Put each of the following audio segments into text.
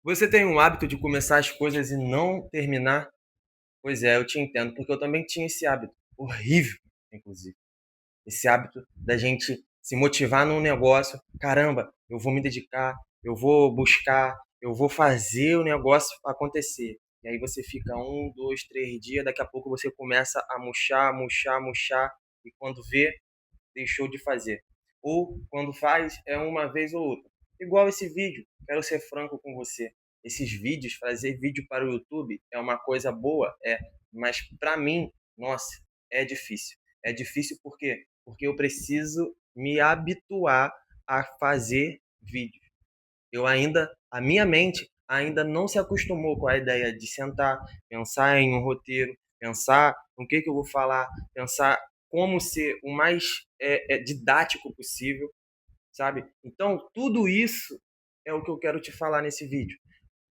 Você tem um hábito de começar as coisas e não terminar? Pois é, eu te entendo, porque eu também tinha esse hábito, horrível, inclusive. Esse hábito da gente se motivar num negócio, caramba, eu vou me dedicar, eu vou buscar, eu vou fazer o negócio acontecer. E aí você fica 1, 2, 3 dias, daqui a pouco você começa a murchar, murchar, murchar, e quando vê, deixou de fazer. Ou quando faz, é uma vez ou outra. Igual esse vídeo, quero ser franco com você. Esses vídeos, fazer vídeo para o YouTube é uma coisa boa, mas para mim, nossa, é difícil. É difícil por quê? Porque eu preciso me habituar a fazer vídeo. A minha mente ainda não se acostumou com a ideia de sentar, pensar em um roteiro, pensar no que eu vou falar, pensar como ser o mais didático possível, sabe? Então, tudo isso é o que eu quero te falar nesse vídeo.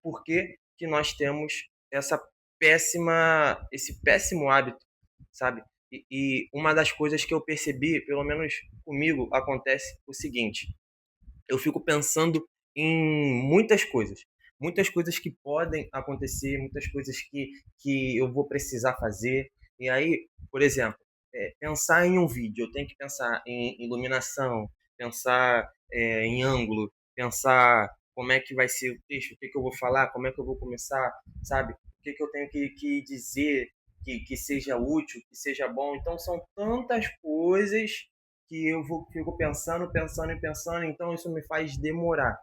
Por que que nós temos esse péssimo hábito, sabe? E uma das coisas que eu percebi, pelo menos comigo, acontece o seguinte: eu fico pensando em muitas coisas que podem acontecer, muitas coisas que eu vou precisar fazer. E aí, por exemplo, pensar em um vídeo, eu tenho que pensar em iluminação, pensar em ângulo, pensar como é que vai ser o texto, o que, que eu vou falar, como é que eu vou começar, sabe? O que, que eu tenho que dizer que seja útil, que seja bom. Então, são tantas coisas que fico pensando, pensando e pensando, então isso me faz demorar,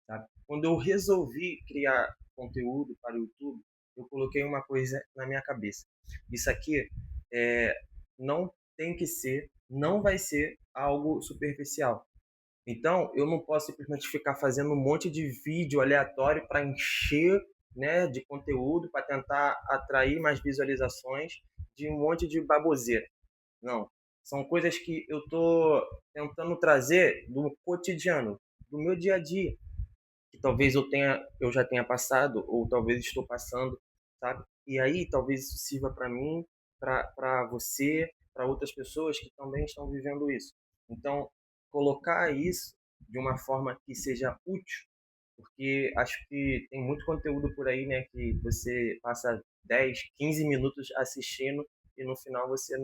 sabe? Quando eu resolvi criar conteúdo para o YouTube, eu coloquei uma coisa na minha cabeça. Isso aqui é, não tem que ser, não vai ser algo superficial. Então, eu não posso simplesmente ficar fazendo um monte de vídeo aleatório para encher, né, de conteúdo, para tentar atrair mais visualizações de um monte de baboseira. Não. São coisas que eu tô tentando trazer do cotidiano, do meu dia a dia, que talvez eu já tenha passado, ou talvez estou passando, sabe? E aí talvez isso sirva para mim, para você, para outras pessoas que também estão vivendo isso. Então, colocar isso de uma forma que seja útil, porque acho que tem muito conteúdo por aí, né, que você passa 10, 15 minutos assistindo e no final você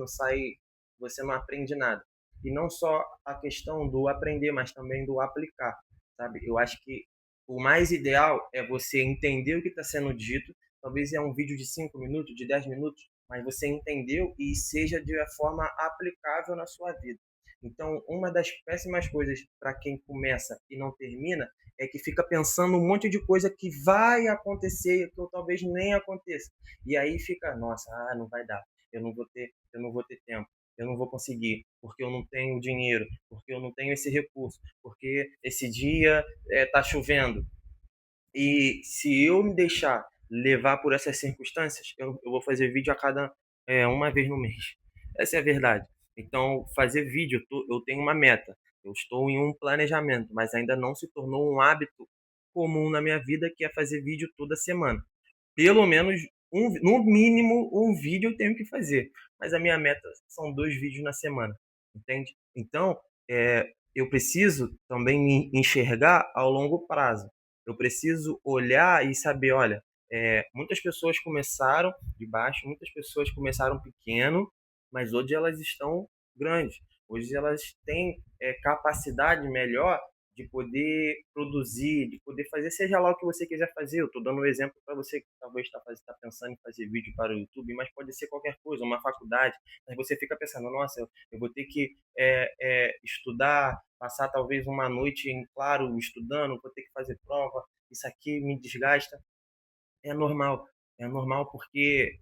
não aprende nada. E não só a questão do aprender, mas também do aplicar, sabe? Eu acho que o mais ideal é você entender o que está sendo dito, talvez é um vídeo de 5 minutos, de 10 minutos, mas você entendeu e seja de forma aplicável na sua vida. Então, uma das péssimas coisas para quem começa e não termina é que fica pensando um monte de coisa que vai acontecer e que talvez nem aconteça. E aí fica, nossa, não vai dar. Eu não vou ter tempo. Eu não vou conseguir, porque eu não tenho dinheiro, porque eu não tenho esse recurso, porque esse dia tá chovendo. E se eu me deixar levar por essas circunstâncias, eu vou fazer vídeo a cada uma vez no mês. Essa é a verdade. Então, fazer vídeo, eu tenho uma meta. Eu estou em um planejamento, mas ainda não se tornou um hábito comum na minha vida, que é fazer vídeo toda semana. Pelo menos, no mínimo, um vídeo eu tenho que fazer. Mas a minha meta são 2 vídeos na semana, entende? Então, eu preciso também me enxergar ao longo prazo. Eu preciso olhar e saber, olha, muitas pessoas começaram de baixo, muitas pessoas começaram pequeno, mas hoje elas estão grandes. Hoje elas têm capacidade melhor de poder produzir, de poder fazer, seja lá o que você quiser fazer. Eu estou dando um exemplo para você que talvez está pensando em fazer vídeo para o YouTube, mas pode ser qualquer coisa, uma faculdade. Mas você fica pensando, nossa, eu vou ter que estudar, passar talvez uma noite em claro estudando, vou ter que fazer prova, isso aqui me desgasta. É normal, é normal porque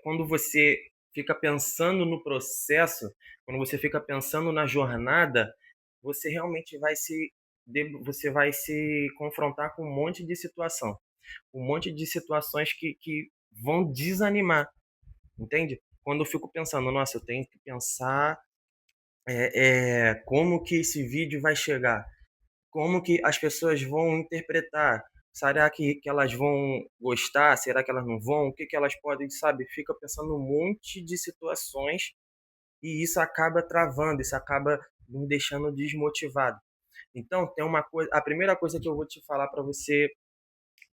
quando você fica pensando no processo, quando você fica pensando na jornada, você realmente você vai se confrontar com um monte de situação, um monte de situações que vão desanimar, entende? Quando eu fico pensando, nossa, eu tenho que pensar como que esse vídeo vai chegar, como que as pessoas vão interpretar? Será que elas vão gostar? Será que elas não vão? O que que elas podem, sabe? Fica pensando um monte de situações e isso acaba travando, isso acaba me deixando desmotivado. Então, tem uma coisa, a primeira coisa que eu vou te falar para você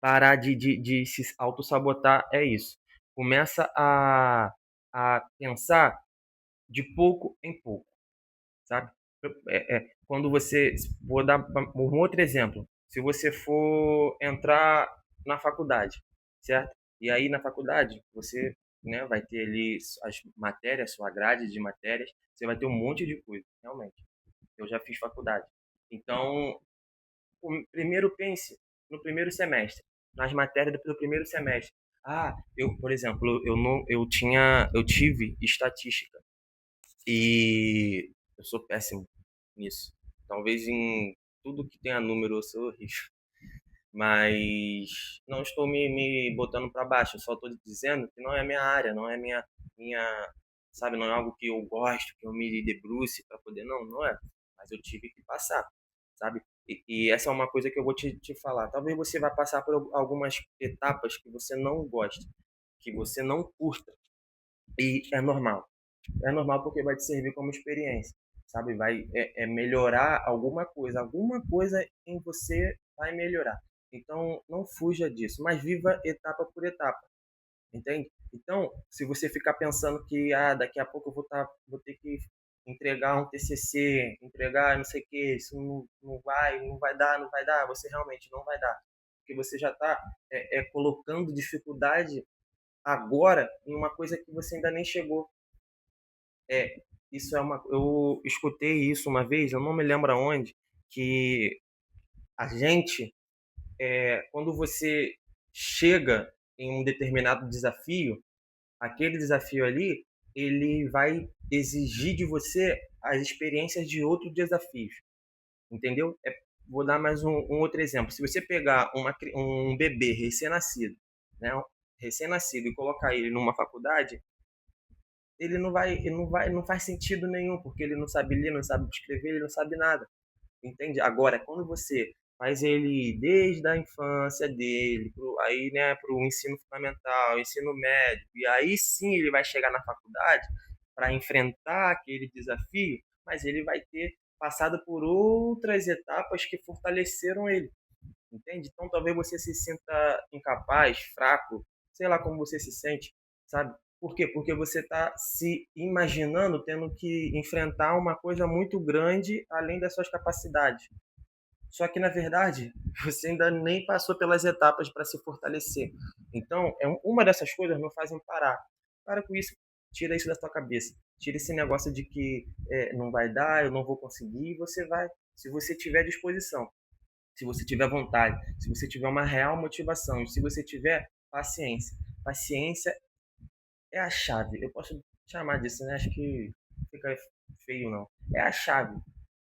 parar de se autossabotar é isso. Começa a pensar de pouco em pouco, sabe? Quando você. Vou dar um outro exemplo. Se você for entrar na faculdade, certo? E aí na faculdade você, né, vai ter ali as matérias, sua grade de matérias, você vai ter um monte de coisa, realmente. Eu já fiz faculdade. Então, primeiro pense no primeiro semestre, nas matérias do primeiro semestre. Por exemplo, eu tive estatística e eu sou péssimo nisso. Talvez em tudo que tenha número eu sou horrível. Mas não estou me botando para baixo, eu só estou dizendo que não é minha área, não é minha, sabe, não é algo que eu gosto, que eu me debruce para poder, não é. Mas eu tive que passar, sabe? E essa é uma coisa que eu vou te falar. Talvez você vá passar por algumas etapas que você não gosta, que você não curta, e é normal. É normal porque vai te servir como experiência, sabe? Vai melhorar alguma coisa em você vai melhorar. Então, não fuja disso, mas viva etapa por etapa, entende? Então, se você ficar pensando que daqui a pouco vou ter que entregar um TCC, entregar não sei o que, isso não vai dar, você realmente não vai dar, porque você já está colocando dificuldade agora em uma coisa que você ainda nem chegou. É, eu escutei isso uma vez, eu não me lembro aonde, que a gente, quando você chega em um determinado desafio, aquele desafio ali, ele vai exigir de você as experiências de outros desafios, entendeu? Vou dar mais um outro exemplo. Se você pegar um bebê recém-nascido, né, recém-nascido e colocar ele numa faculdade, não faz sentido nenhum, porque ele não sabe ler, não sabe escrever, ele não sabe nada, entende? Agora, quando você faz ele desde a infância dele, aí, né, para o ensino fundamental, ensino médio, e aí sim ele vai chegar na faculdade para enfrentar aquele desafio, mas ele vai ter passado por outras etapas que fortaleceram ele, entende? Então talvez você se sinta incapaz, fraco, sei lá como você se sente, sabe? Por quê? Porque você está se imaginando tendo que enfrentar uma coisa muito grande além das suas capacidades. Só que, na verdade, você ainda nem passou pelas etapas para se fortalecer. Então, uma dessas coisas não fazem parar. Para com isso, tira isso da sua cabeça. Tira esse negócio de que não vai dar, eu não vou conseguir. Você vai, se você tiver disposição, se você tiver vontade, se você tiver uma real motivação, se você tiver paciência. Paciência é a chave. Eu posso chamar disso, né? Acho que fica feio, não. É a chave.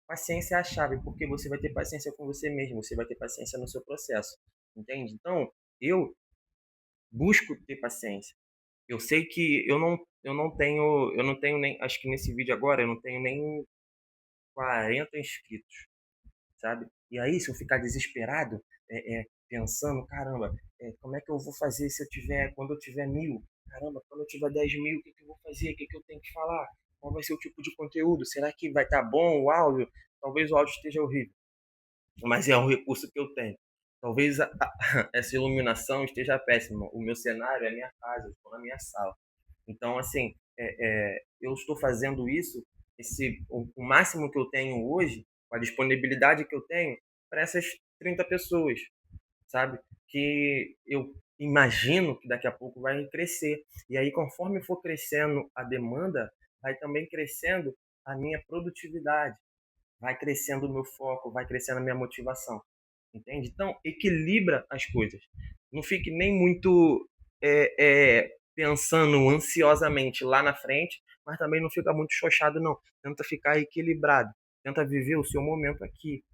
Paciência é a chave, porque você vai ter paciência com você mesmo, você vai ter paciência no seu processo, entende? Então, eu busco ter paciência. Eu sei que eu não tenho nem, acho que nesse vídeo agora eu não tenho nem 40 inscritos, sabe? E aí, se eu ficar desesperado, pensando, caramba, como é que eu vou fazer se eu tiver, quando eu tiver 1000? Caramba, quando eu tiver 10.000, o que, que eu vou fazer? O que, que eu tenho que falar? Qual vai ser o tipo de conteúdo? Será que vai estar bom o áudio? Talvez o áudio esteja horrível, mas é um recurso que eu tenho. Talvez essa iluminação esteja péssima. O meu cenário é a minha casa, eu estou na minha sala. Então, assim, eu estou fazendo isso, o máximo que eu tenho hoje, com a disponibilidade que eu tenho, para essas 30 pessoas, sabe? Que eu imagino que daqui a pouco vai crescer. E aí, conforme for crescendo a demanda, vai também crescendo a minha produtividade, vai crescendo o meu foco, vai crescendo a minha motivação. Entende? Então, equilibra as coisas. Não fique nem muito pensando ansiosamente lá na frente, mas também não fica muito chochado, não. Tenta ficar equilibrado. Tenta viver o seu momento aqui.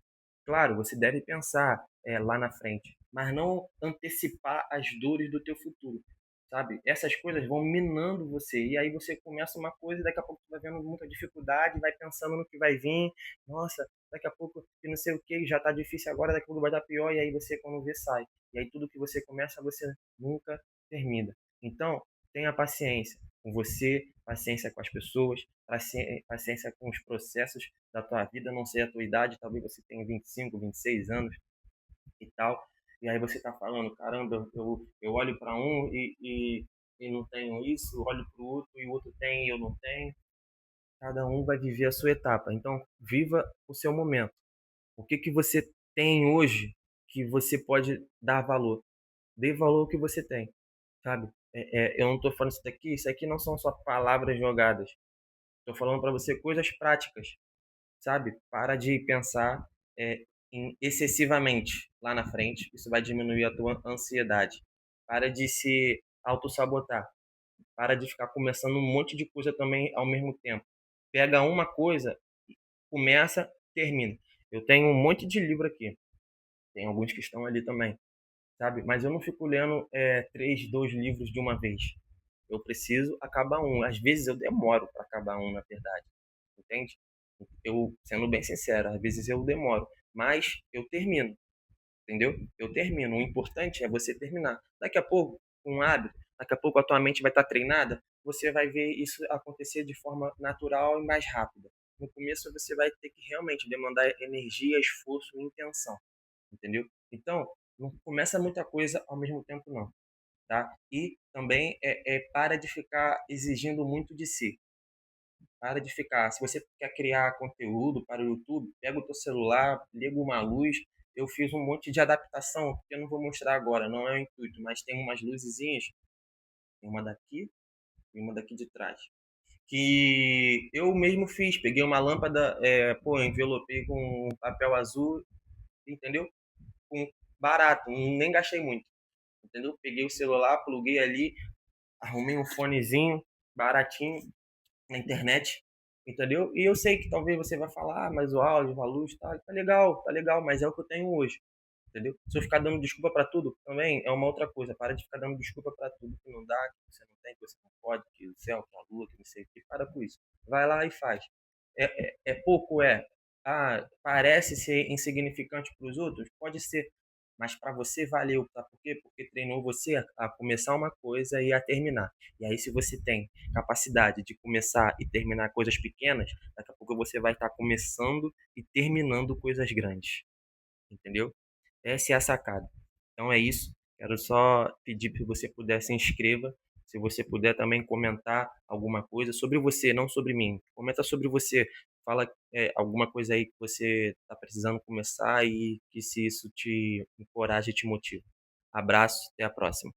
Claro, você deve pensar lá na frente, mas não antecipar as dores do teu futuro, sabe? Essas coisas vão minando você e aí você começa uma coisa e daqui a pouco você vai vendo muita dificuldade, vai pensando no que vai vir, nossa, daqui a pouco que não sei o que já tá difícil agora, daqui a pouco vai dar pior e aí você quando vê sai. E aí tudo que você começa você nunca termina. Então, tenha paciência com você, paciência com as pessoas, paciência com os processos da tua vida, não sei a tua idade, talvez você tenha 25, 26 anos e tal. e aí você tá falando, caramba, eu olho para um e não tenho isso, olho para o outro e o outro tem e eu não tenho. Cada um vai viver a sua etapa. Então, viva o seu momento. O que que você tem hoje que você pode dar valor? Dê valor ao que você tem, sabe? Eu não estou falando isso aqui não são só palavras jogadas. Estou falando para você coisas práticas, sabe? Para de pensar é, excessivamente lá na frente. Isso vai diminuir a tua ansiedade. Para de se autossabotar. Para de ficar começando um monte de coisa também ao mesmo tempo. Pega uma coisa, começa, termina. Eu tenho um monte de livro aqui. Tem alguns que estão ali também, sabe? Mas eu não fico lendo 2 livros de uma vez. Eu preciso acabar um. Às vezes eu demoro para acabar um, na verdade. Entende? Eu, sendo bem sincero, às vezes eu demoro, mas eu termino, entendeu? Eu termino. O importante é você terminar. Daqui a pouco, com um hábito, daqui a pouco a tua mente vai estar treinada, você vai ver isso acontecer de forma natural e mais rápida. No começo você vai ter que realmente demandar energia, esforço e intenção, entendeu? Então, não começa muita coisa ao mesmo tempo não, tá? E também para de ficar exigindo muito de si. Para de ficar. Se você quer criar conteúdo para o YouTube, pega o teu celular, liga uma luz. Eu fiz um monte de adaptação, que eu não vou mostrar agora, não é o intuito, mas tem umas luzezinhas, tem uma daqui e uma daqui de trás, que eu mesmo fiz. Peguei uma lâmpada, envelopei com papel azul, entendeu? Com barato, nem gastei muito, entendeu? Peguei o celular, pluguei ali, arrumei um fonezinho baratinho, na internet, entendeu? E eu sei que talvez você vai falar, mas o áudio, a luz, tá legal, mas é o que eu tenho hoje, entendeu? Se eu ficar dando desculpa para tudo, também é uma outra coisa. Para de ficar dando desculpa para tudo que não dá, que você não tem, que você não pode, que o céu, que a lua, que não sei o que. Para com isso. Vai lá e faz. É pouco, é. Ah, parece ser insignificante para os outros? Pode ser. Mas para você valeu, tá? Por quê? Porque treinou você a começar uma coisa e a terminar. E aí, se você tem capacidade de começar e terminar coisas pequenas, daqui a pouco você vai estar começando e terminando coisas grandes. Entendeu? Essa é a sacada. Então é isso. Quero só pedir que você puder se inscreva. Se você puder também comentar alguma coisa sobre você, não sobre mim. Comenta sobre você. Fala alguma coisa aí que você está precisando começar e que se isso te encoraja e te motiva. Abraço, até a próxima.